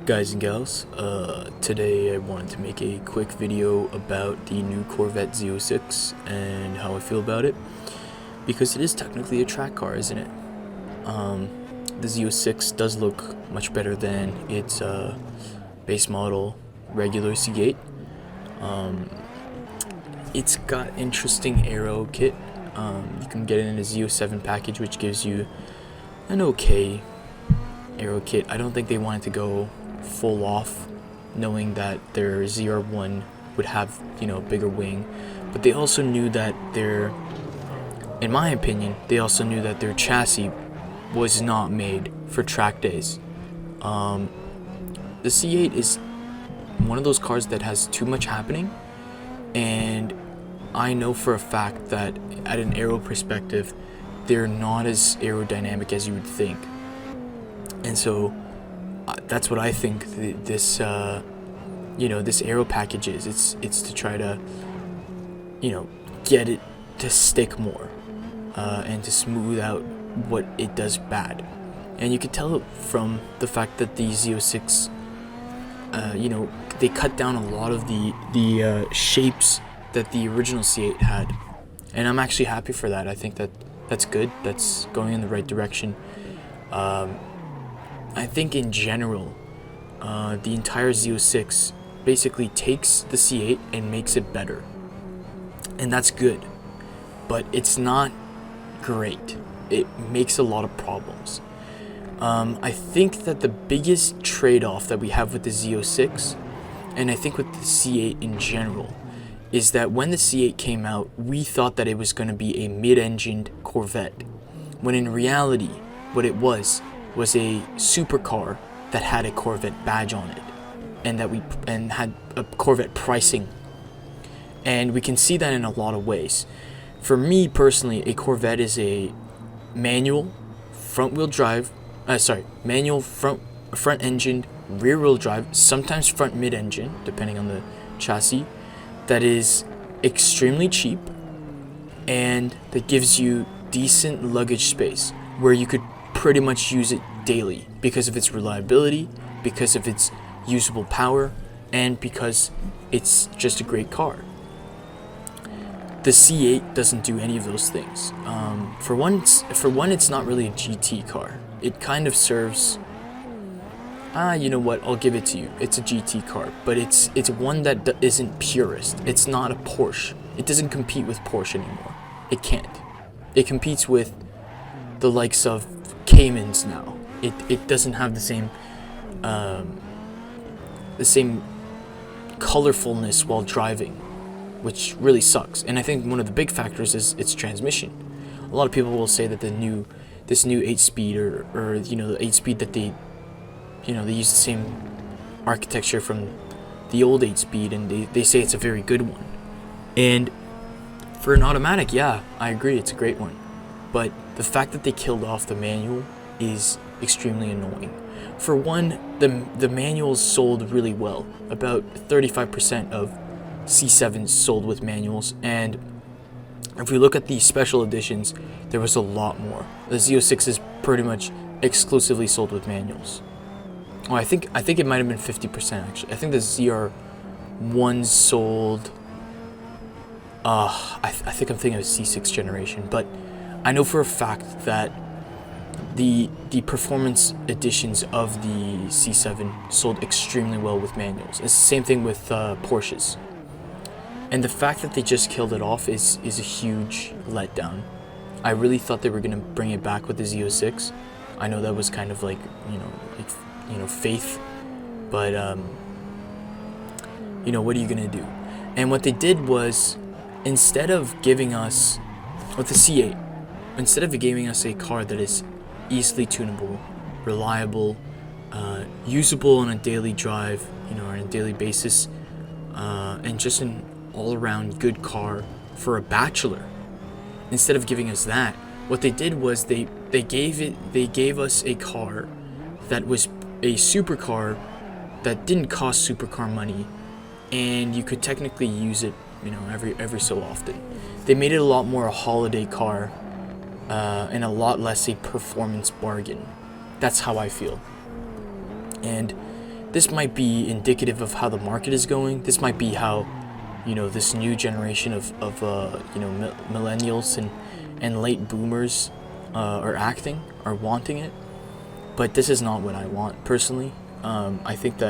Guys and gals, today I wanted to make a quick video about the new Corvette Z06 and how I feel about it, because it is technically a track car, isn't it? The Z06 does look much better than its base model regular C8. It's got interesting aero kit. You can get it in a Z07 package, which gives you an okay aero kit. I don't think they wanted to go full off, knowing that their ZR1 would have, a bigger wing, but they also knew that in my opinion, they also knew that their chassis was not made for track days. The C8 is one of those cars that has too much happening, and I know for a fact that at an aero perspective, they're not as aerodynamic as you would think. And so that's what I think this aero package is. It's to try to, get it to stick more, and to smooth out what it does bad. And you can tell from the fact that the Z06, they cut down a lot of the shapes that the original C8 had, and I'm actually happy for that. I think that's good. That's going in the right direction. I think in general, the entire Z06 basically takes the C8 and makes it better. And that's good. But it's not great. It makes a lot of problems. I think that the biggest trade-off that we have with the Z06, and I think with the C8 in general, is that when the C8 came out, we thought that it was going to be a mid-engined Corvette, when in reality, what it was a supercar that had a Corvette badge on it, and had a Corvette pricing. And we can see that in a lot of ways. For me personally, a Corvette is a manual front-wheel drive, manual front-engined rear-wheel drive, sometimes front mid-engine, depending on the chassis, that is extremely cheap and that gives you decent luggage space, where you could pretty much use it daily because of its reliability, because of its usable power, and because it's just a great car. The C8 doesn't do any of those things. For one, it's not really a GT car. It kind of serves. You know what? I'll give it to you. It's a GT car, but it's one that isn't purist. It's not a Porsche. It doesn't compete with Porsche anymore. It can't. It competes with the likes of Caymans now. It doesn't have the same colorfulness while driving, which really sucks. And I think one of the big factors is its transmission. A lot of people will say that this new 8-speed or the 8-speed that they use the same architecture from the old 8-speed, and they say it's a very good one. And for an automatic, yeah, I agree, it's a great one. But the fact that they killed off the manual is extremely annoying. For one, the manuals sold really well. About 35% of C7s sold with manuals, and if we look at the special editions, there was a lot more. The Z06 is pretty much exclusively sold with manuals. Oh, I think it might have been 50% actually. I think the ZR1 sold. I think I'm thinking of C6 generation, but I know for a fact that the performance editions of the C7 sold extremely well with manuals. It's the same thing with Porsches. And the fact that they just killed it off is a huge letdown. I really thought they were gonna bring it back with the Z06. I know that was kind of like faith, but what are you gonna do? And what they did was, instead of giving us with the C8, instead of giving us a car that is easily tunable, reliable, usable on a daily drive, on a daily basis, and just an all-around good car for a bachelor, instead of giving us that, what they did was they gave us a car that was a supercar that didn't cost supercar money, and you could technically use it, every so often. They made it a lot more a holiday car, and a lot less a performance bargain. That's how I feel. And this might be indicative of how the market is going. This might be how, this new generation of millennials and late boomers are acting, are wanting it. But this is not what I want personally. I think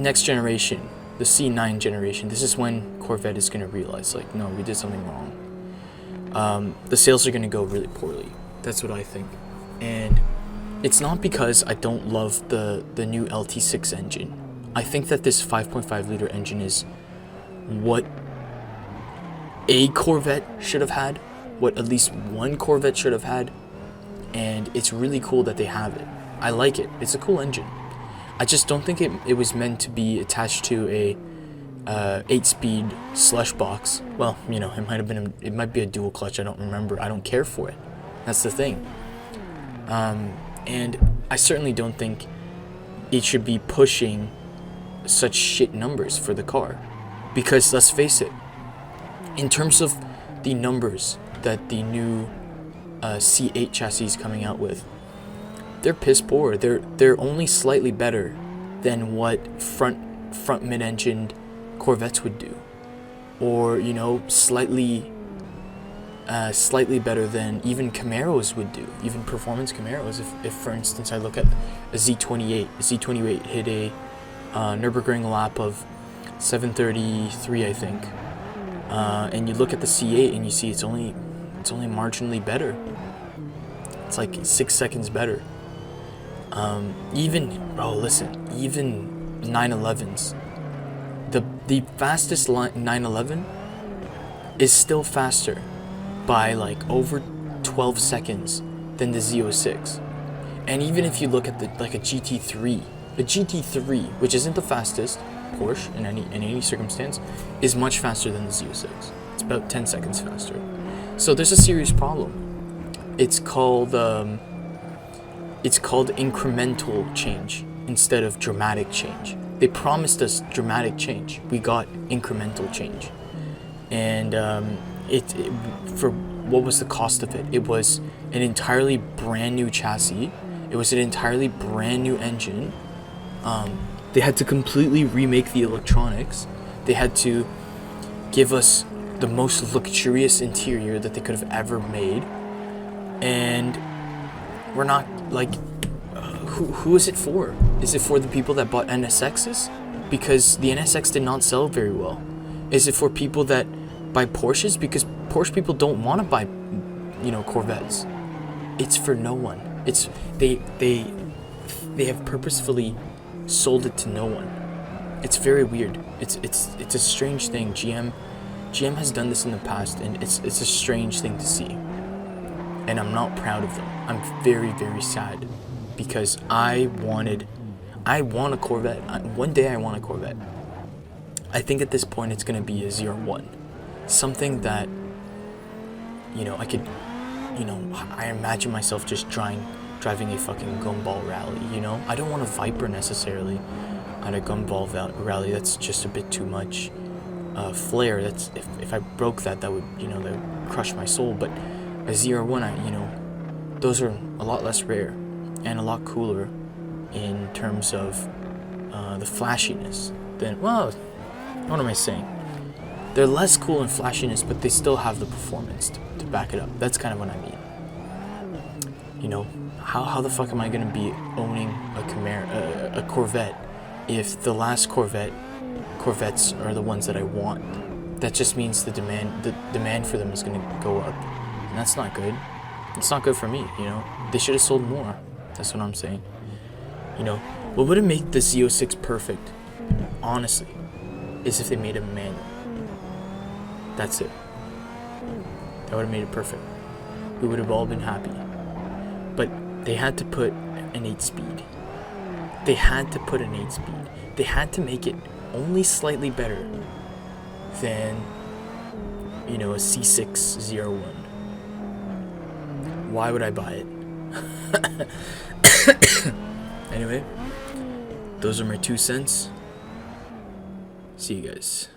next generation, the C9 generation, this is when Corvette is going to realize, like, no, we did something wrong. The sales are going to go really poorly. That's what I think. And it's not because I don't love the new LT6 engine. I think that this 5.5 liter engine is what a Corvette should have had, what at least one Corvette should have had, and it's really cool that they have it. I like it. It's a cool engine. I just don't think it was meant to be attached to a 8-speed slush box. Well, it might be a dual clutch. I don't remember. I don't care for it. That's the thing. And I certainly don't think it should be pushing such shit numbers for the car, because let's face it, in terms of the numbers that the new C8 chassis is coming out with, they're piss poor. They're only slightly better than what front mid-engined Corvettes would do, or slightly better than even Camaros would do, even performance Camaros. If for instance I look at a Z28 hit a Nürburgring lap of 7:33, I think, and you look at the C8 and you see it's only marginally better. It's like 6 seconds better. Even 911s, the fastest 911 is still faster by like over 12 seconds than the Z06. And even if you look at a GT3, which isn't the fastest Porsche in any circumstance, is much faster than the Z06. It's about 10 seconds faster. So there's a serious problem. It's called incremental change instead of dramatic change. They promised us dramatic change. We got incremental change. And for what was the cost of it? It was an entirely brand new chassis. It was an entirely brand new engine. They had to completely remake the electronics. They had to give us the most luxurious interior that they could have ever made. And we're not like, who is it for? Is it for the people that bought NSXs? Because the NSX did not sell very well. Is it for people that buy Porsches? Because Porsche people don't want to buy, Corvettes. It's for no one. It's they have purposefully sold it to no one. It's very weird. It's a strange thing. GM has done this in the past, and it's a strange thing to see. And I'm not proud of them. I'm very, very sad, because I want a Corvette. One day I want a Corvette. I think at this point it's gonna be a Z01, something that I could, I imagine myself just driving a fucking gumball rally. I don't want a Viper necessarily at a gumball rally. That's just a bit too much flair. That's if I broke that would that would crush my soul. But a Z01, those are a lot less rare and a lot cooler in terms of the flashiness than, well, what am I saying? They're less cool in flashiness, but they still have the performance to back it up. That's kind of what I mean. How the fuck am I gonna be owning a Corvette if the last Corvettes are the ones that I want? That just means the demand for them is gonna go up, and that's not good. It's not good for me. They should have sold more. That's what I'm saying. What would have made the Z06 perfect, honestly, is if they made a manual. That's it. That would have made it perfect. We would have all been happy. But they had to put an 8-speed. They had to put an 8-speed. They had to make it only slightly better than, a C601. Why would I buy it? Anyway, those are my 2 cents. See you guys.